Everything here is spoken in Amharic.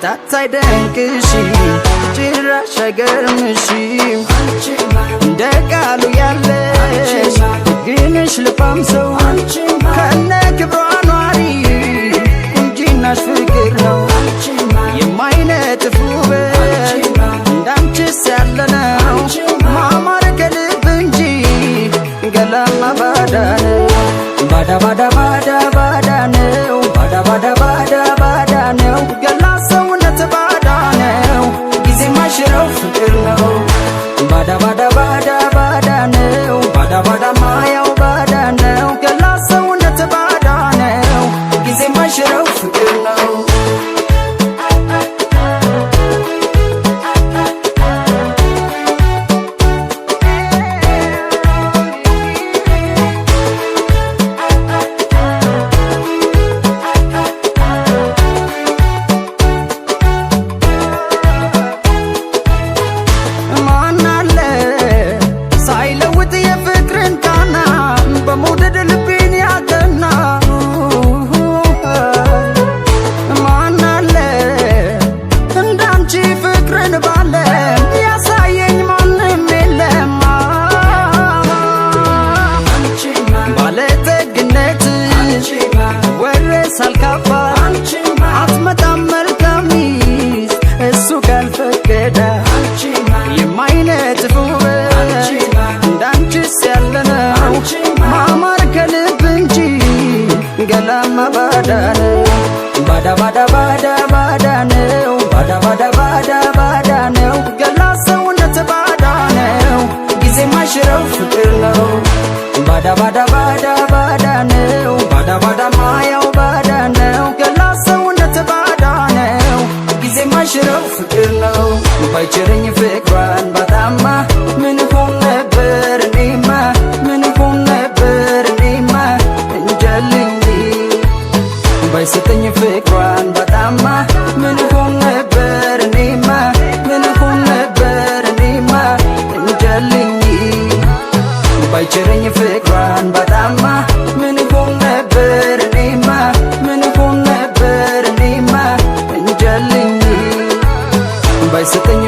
መምጣት አይደንቅሽ ጭራሽ አይገርምሽም እንደ ቃሉ ያለሽ ግንሽ ልባም ሰው ከነ ክብሯ ኗሪ ቁንጅናሽ ፍቅር ነው የማይነጥፍ ውበት እንዳንቺስ ያለ ነው ማማር ከልብ እንጂ ገላማ ባዳ ነው ባዳ ባዳ ባዳ ባዳ ነው ባዳ ባዳ ባዳ ባዳ ነው ገላ ሰውነት ባዳ ነው ጊዜ ማይሽረው ፍቅር ነው ባዳ ባዳ ባዳ ባዳ ነው ባዳ ባዳ ማያው ባዳ ነው ገላ ሰውነት ባዳ ነው ጊዜ ማይሽረው ፍቅር ነው ሳልካፋ አትመጣም መልካሚስ እሱ ካልፈቀደ የማይነጥፍ ውበት እንዳንቺስ ያለ ነው ማማር ከልብ እንጂ ገላማ ባዳ ነው ባዳ ባዳ ባዳ ባዳ ነው ባዳ ባዳ ባዳ ባዳ ነው ገላ ሰውነት ባዳ ነው ጊዜ ማይሽረው ፍቅር ነው ባዳ ባዳ ባዳ ባዳ ነው ባዳ ባዳ ማያው ባዳ ነው ገላ ሰውነት ባዳ ነው ጊዜ ማይሽረው ፍቅር ነው ባይቸረኝ ፍቅሯን ባጣማ ምን ሆን ነበር እኔማ ምን ሆን ነበር እኔማ እንጃልኝ ባይሰጠኝ ፍቅሯን ባጣማ ምን ሆን ነበር እኔማ ምን ሆን ነበር እኔማ እንጃልኝ ባይቸረኝ ፍቅሯን ባጣማ ምን ሆን ነበር እኔማ ምን ሆን ነበር እኔማ እንጃልኝ ባይሰጠኝ